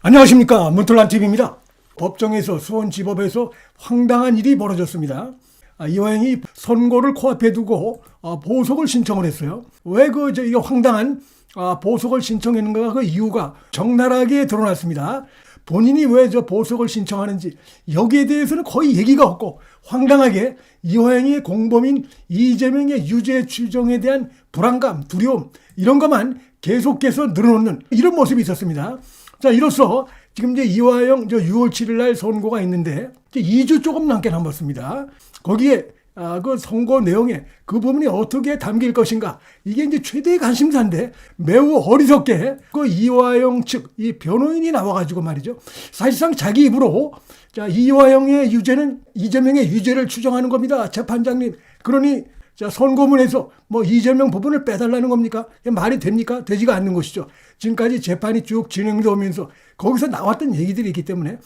안녕하십니까, 문틀란TV입니다. 법정에서 수원지법에서 황당한 일이 벌어졌습니다. 이화영이 선고를 코앞에 두고 보석을 신청을 했어요. 왜 이 황당한 보석을 신청했는가, 그 이유가 적나라하게 드러났습니다. 본인이 왜 보석을 신청하는지 여기에 대해서는 거의 얘기가 없고, 황당하게 이화영이 공범인 이재명의 유죄 추정에 대한 불안감, 두려움, 이런 것만 계속해서 늘어놓는 이런 모습이 있었습니다. 자, 이로써 지금 이제 이화영 6월 7일 날 선고가 있는데 이제 2주 조금 넘게 남았습니다. 거기에 그 선고 내용에 그 부분이 어떻게 담길 것인가, 이게 이제 최대의 관심사인데, 매우 어리석게 그 이화영 측 이 변호인이 나와가지고 말이죠, 사실상 자기 입으로 자, 이화영의 유죄는 이재명의 유죄를 추정하는 겁니다, 재판장님. 그러니 자, 선고문에서 뭐 이재명 부분을 빼달라는 겁니까? 말이 됩니까? 되지가 않는 것이죠. 지금까지 재판이 쭉 진행되어 오면서 거기서 나왔던 얘기들이 있기 때문에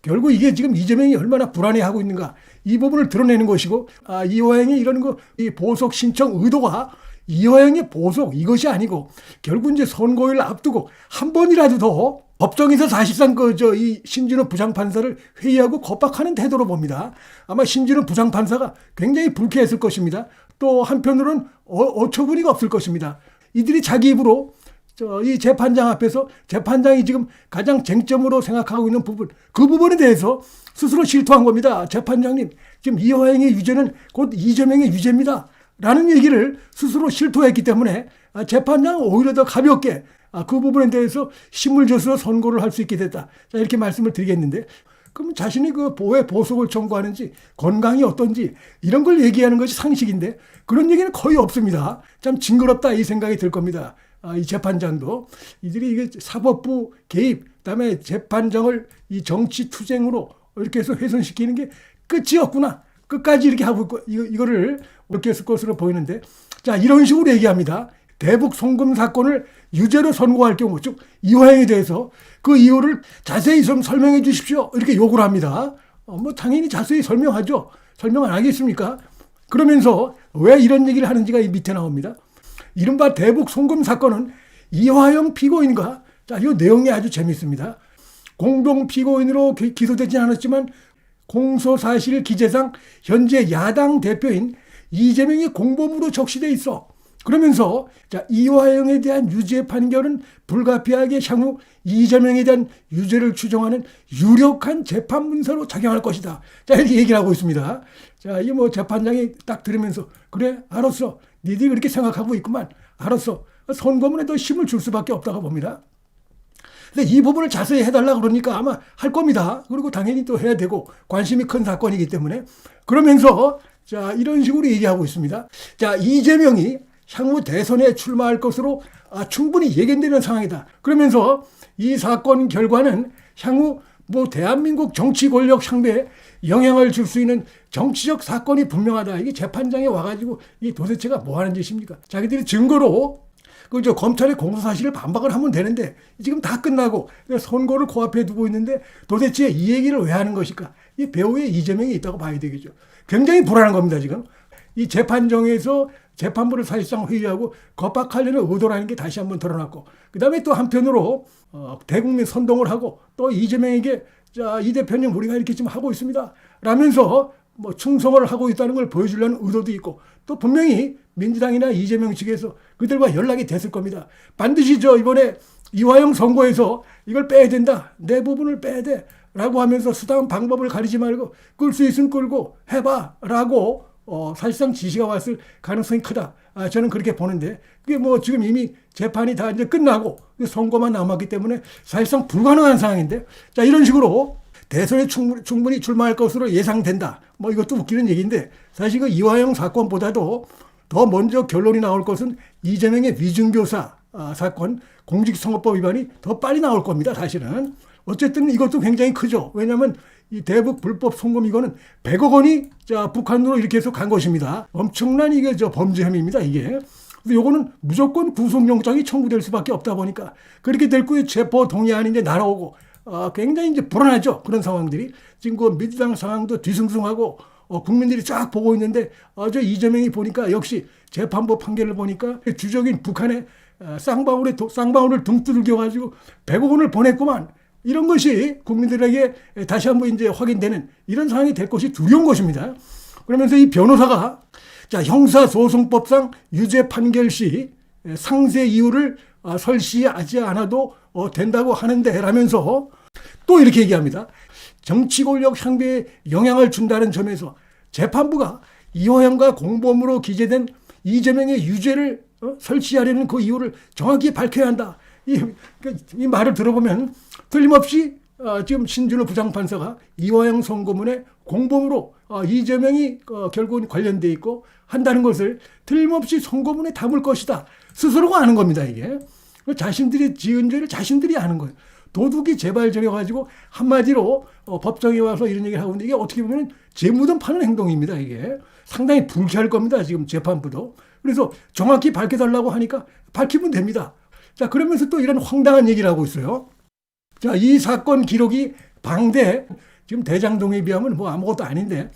결국 이게 지금 이재명이 얼마나 불안해하고 있는가, 이 부분을 드러내는 것이고, 이화영이 이런 이 보석 신청 의도가 이화영의 보석 이것이 아니고, 결국 이제 선고일 앞두고 한 번이라도 더 법정에서 사실상 이 신진호 부장판사를 회의하고 겁박하는 태도로 봅니다. 아마 신진호 부장판사가 굉장히 불쾌했을 것입니다. 또 한편으로는 어처구니가 없을 것입니다. 이들이 자기 입으로 이 재판장 앞에서 재판장이 지금 가장 쟁점으로 생각하고 있는 부분, 그 부분에 대해서 스스로 실토한 겁니다. 재판장님, 지금 이화영의 유죄는 곧 이재명의 유죄입니다 라는 얘기를 스스로 실토했기 때문에 재판장은 오히려 더 가볍게 그 부분에 대해서 힘을 줘서 선고를 할 수 있게 됐다. 자, 이렇게 말씀을 드리겠는데, 그럼 자신이 왜 보석을 청구하는지, 건강이 어떤지, 이런 걸 얘기하는 것이 상식인데 그런 얘기는 거의 없습니다. 참 징그럽다, 이 생각이 들 겁니다. 이 재판장도 이들이 이게 사법부 개입, 그다음에 재판장을 이 정치 투쟁으로 이렇게 해서 훼손시키는 게 끝이 없구나, 끝까지 이렇게 하고 있고, 이거를 이렇게 했을 것으로 보이는데, 자, 이런 식으로 얘기합니다. 대북 송금 사건을 유죄로 선고할 경우, 즉 이화영에 대해서 그 이유를 자세히 좀 설명해 주십시오, 이렇게 요구를 합니다. 뭐 당연히 자세히 설명하죠. 설명 안 하겠습니까? 그러면서 왜 이런 얘기를 하는지가 이 밑에 나옵니다. 이른바 대북 송금 사건은 이화영 피고인과, 자, 이 내용이 아주 재밌습니다. 공동 피고인으로 기소되진 않았지만 공소사실 기재상 현재 야당 대표인 이재명이 공범으로 적시돼 있어. 그러면서 자, 이화영에 대한 유죄 판결은 불가피하게 향후 이재명에 대한 유죄를 추정하는 유력한 재판 문서로 작용할 것이다. 자, 이렇게 얘기를 하고 있습니다. 자, 이 뭐 재판장이 딱 들으면서, 그래, 알았어, 니들이 그렇게 생각하고 있구만, 알았어, 선고문에 더 힘을 줄 수밖에 없다고 봅니다. 근데 이 부분을 자세히 해달라 그러니까 아마 할 겁니다. 그리고 당연히 또 해야 되고 관심이 큰 사건이기 때문에. 그러면서 자, 이런 식으로 얘기하고 있습니다. 자, 이재명이 향후 대선에 출마할 것으로 충분히 예견되는 상황이다. 그러면서 이 사건 결과는 향후 뭐 대한민국 정치 권력 상대에 영향을 줄 수 있는 정치적 사건이 분명하다. 이게 재판장에 와가지고 이 도대체가 뭐 하는 짓입니까? 자기들이 증거로 검찰의 공소사실을 반박을 하면 되는데 지금 다 끝나고 선고를 코앞에 두고 있는데 도대체 이 얘기를 왜 하는 것일까? 이 배후에 이재명이 있다고 봐야 되겠죠. 굉장히 불안한 겁니다, 지금. 이 재판정에서 재판부를 사실상 회의하고 겁박하려는 의도라는 게 다시 한번 드러났고, 그 다음에 또 한편으로 대국민 선동을 하고 또 이재명에게, 자, 이 대표님 우리가 이렇게 지금 하고 있습니다 라면서 뭐 충성을 하고 있다는 걸 보여주려는 의도도 있고, 또 분명히 민주당이나 이재명 측에서 그들과 연락이 됐을 겁니다. 반드시 이번에 이화영 선고에서 이걸 빼야 된다, 내 부분을 빼야 돼 라고 하면서 수단 방법을 가리지 말고 끌 수 있으면 끌고 해봐 라고 사실상 지시가 왔을 가능성이 크다. 저는 그렇게 보는데, 그게 뭐 지금 이미 재판이 다 이제 끝나고 선고만 남았기 때문에 사실상 불가능한 상황인데, 자, 이런 식으로 대선에 충분히 출마할 것으로 예상된다. 뭐 이것도 웃기는 얘기인데, 사실 그 이화영 사건보다도 더 먼저 결론이 나올 것은 이재명의 위증교사 사건 공직선거법 위반이 더 빨리 나올 겁니다, 사실은. 어쨌든 이것도 굉장히 크죠. 왜냐하면 이 대북 불법 송금, 이거는 100억 원이 자, 북한으로 이렇게 해서 간 것입니다. 엄청난 이게 범죄 혐의입니다, 이게. 요거는 무조건 구속영장이 청구될 수밖에 없다 보니까 그렇게 될 거에 체포 동의안이 이제 날아오고, 굉장히 이제 불안하죠, 그런 상황들이. 지금 그 민주당 상황도 뒤숭숭하고 국민들이 쫙 보고 있는데, 저 이재명이 보니까 역시 재판부 판결을 보니까 주적인 북한에 쌍방울을 등 두들겨 가지고 100억 원을 보냈구만. 이런 것이 국민들에게 다시 한번 이제 확인되는 이런 상황이 될 것이 두려운 것입니다. 그러면서 이 변호사가 자, 형사소송법상 유죄 판결 시 상세 이유를 설시하지 않아도 된다고 하는데 라면서 또 이렇게 얘기합니다. 정치 권력 향배에 영향을 준다는 점에서 재판부가 이호영과 공범으로 기재된 이재명의 유죄를 설치하려는 그 이유를 정확히 밝혀야 한다. 이 말을 들어보면 틀림없이 지금 신준호 부장판사가 이호영 선고문에 공범으로 이재명이 결국은 관련돼 있고 한다는 것을 틀림없이 선고문에 담을 것이다. 스스로가 아는 겁니다. 이게 자신들이 지은 죄를 자신들이 아는 거예요. 도둑이 재발적여가지고 한마디로 법정에 와서 이런 얘기를 하고 있는데 이게 어떻게 보면 재무돈 파는 행동입니다. 이게 상당히 불쾌할 겁니다. 지금 재판부도. 그래서 정확히 밝혀달라고 하니까 밝히면 됩니다. 자, 그러면서 또 이런 황당한 얘기를 하고 있어요. 자, 이 사건 기록이 방대, 지금 대장동에 비하면 뭐 아무것도 아닌데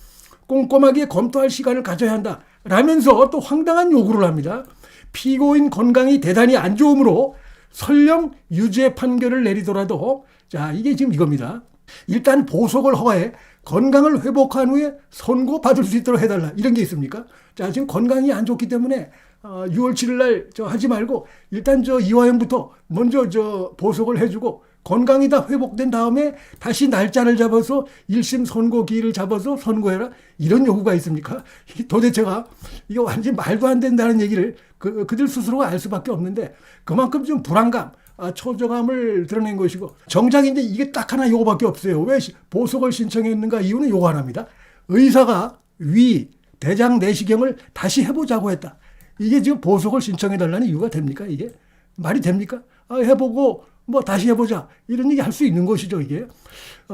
꼼꼼하게 검토할 시간을 가져야 한다. 라면서 또 황당한 요구를 합니다. 피고인 건강이 대단히 안 좋으므로 설령 유죄 판결을 내리더라도 자, 이게 지금 이겁니다. 일단 보석을 허가해 건강을 회복한 후에 선고받을 수 있도록 해달라. 이런 게 있습니까? 자, 지금 건강이 안 좋기 때문에 6월 7일 날 하지 말고 일단 이화영부터 먼저 보석을 해주고 건강이 다 회복된 다음에 다시 날짜를 잡아서 1심 선고 기일을 잡아서 선고해라. 이런 요구가 있습니까? 도대체가 이게 완전히 말도 안 된다는 얘기를 그들 스스로가 알 수밖에 없는데 그만큼 좀 불안감, 초조감을 드러낸 것이고 정작 이제 이게 딱 하나 요거밖에 없어요. 왜 보석을 신청했는가? 이유는 요거 하나입니다. 의사가 위, 대장 내시경을 다시 해보자고 했다. 이게 지금 보석을 신청해달라는 이유가 됩니까? 이게 말이 됩니까? 해보고 뭐 다시 해보자 이런 얘기 할 수 있는 것이죠. 이게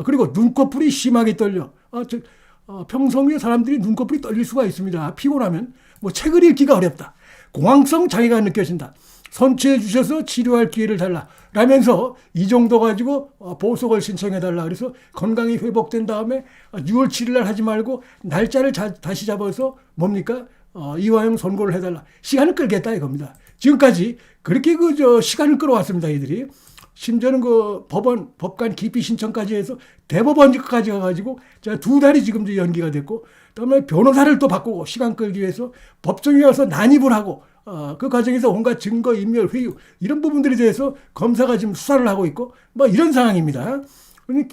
그리고 눈꺼풀이 심하게 떨려. 평소에 사람들이 눈꺼풀이 떨릴 수가 있습니다. 피곤하면 뭐 책을 읽기가 어렵다. 공황성 장애가 느껴진다. 선처해 주셔서 치료할 기회를 달라. 라면서 이 정도 가지고 보석을 신청해 달라. 그래서 건강이 회복된 다음에 6월 7일 날 하지 말고 날짜를 다시 잡아서 뭡니까? 이화영 선고를 해달라. 시간을 끌겠다 이겁니다. 지금까지 그렇게 시간을 끌어왔습니다. 이들이. 심지어는 법관 기피 신청까지 해서 대법원까지 가가지고 자, 2달이 지금 연기가 됐고 그다음에 변호사를 또 바꾸고 시간 끌기 위해서 법정에 가서 난입을 하고 그 과정에서 온갖 증거 인멸 회유 이런 부분들에 대해서 검사가 지금 수사를 하고 있고 뭐 이런 상황입니다.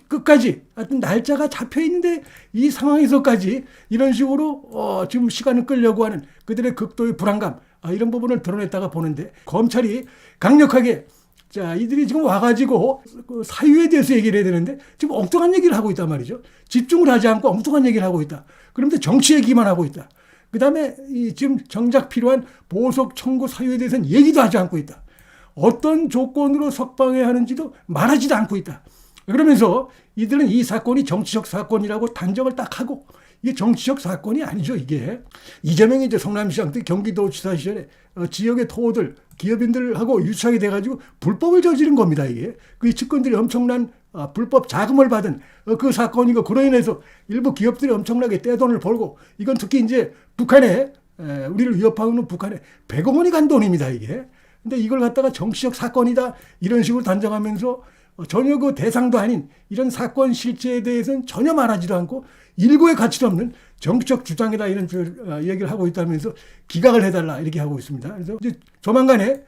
끝까지 하여튼 날짜가 잡혀 있는데 이 상황에서까지 이런 식으로 지금 시간을 끌려고 하는 그들의 극도의 불안감 이런 부분을 드러냈다가 보는데 검찰이 강력하게 자, 이들이 지금 와가지고 그 사유에 대해서 얘기를 해야 되는데 지금 엉뚱한 얘기를 하고 있단 말이죠. 집중을 하지 않고 엉뚱한 얘기를 하고 있다. 그런데 정치 얘기만 하고 있다. 그 다음에 지금 정작 필요한 보석 청구 사유에 대해서는 얘기도 하지 않고 있다. 어떤 조건으로 석방해야 하는지도 말하지도 않고 있다. 그러면서 이들은 이 사건이 정치적 사건이라고 단정을 딱 하고 이게 정치적 사건이 아니죠. 이게 이재명이 이제 성남시장 때 경기도지사 시절에 지역의 토호들 기업인들하고 유착이 돼가지고 불법을 저지른 겁니다. 이게 그 측근들이 엄청난 불법 자금을 받은 그 사건이고 그로 인해서 일부 기업들이 엄청나게 떼돈을 벌고 이건 특히 이제 북한에 우리를 위협하는 북한에 100억 원이 간 돈입니다. 이게 근데 이걸 갖다가 정치적 사건이다 이런 식으로 단정하면서 전혀 그 대상도 아닌 이런 사건 실체에 대해서는 전혀 말하지도 않고 일고의 가치도 없는 정치적 주장이다 이런 얘기를 하고 있다면서 기각을 해달라 이렇게 하고 있습니다. 그래서 이제 조만간에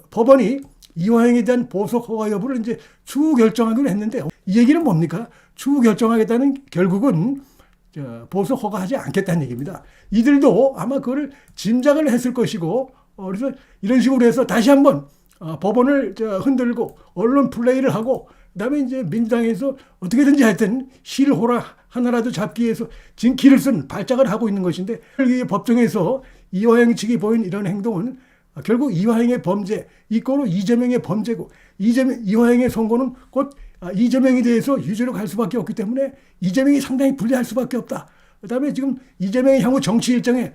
법원이 이화영에 대한 보석 허가 여부를 이제 추후 결정하기로 했는데 이 얘기는 뭡니까? 추후 결정하겠다는 결국은 보석 허가하지 않겠다는 얘기입니다. 이들도 아마 그거를 짐작을 했을 것이고 그래서 이런 식으로 해서 다시 한번 법원을 흔들고 언론 플레이를 하고 그다음에 이제 민주당에서 어떻게든지 하여튼 실호라 하나라도 잡기 위해서 지금 길을 쓴 발작을 하고 있는 것인데 법정에서 이화영 측이 보인 이런 행동은 결국 이화영의 범죄 이거로 이재명의 범죄고 이화영의 선고는 곧 이재명에 대해서 유죄로 갈 수밖에 없기 때문에 이재명이 상당히 불리할 수밖에 없다. 그다음에 지금 이재명의 향후 정치 일정에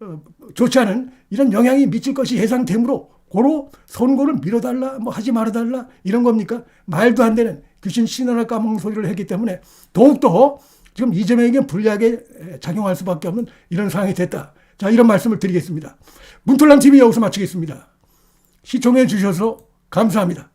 좋지 않은 이런 영향이 미칠 것이 예상되므로 고로 선고를 미뤄달라 뭐 하지 말아달라 이런 겁니까? 말도 안 되는 귀신 신하나 까먹는 소리를 했기 때문에 더욱더 지금 이재명에게 불리하게 작용할 수밖에 없는 이런 상황이 됐다. 자, 이런 말씀을 드리겠습니다. 문틀남 TV 여기서 마치겠습니다. 시청해 주셔서 감사합니다.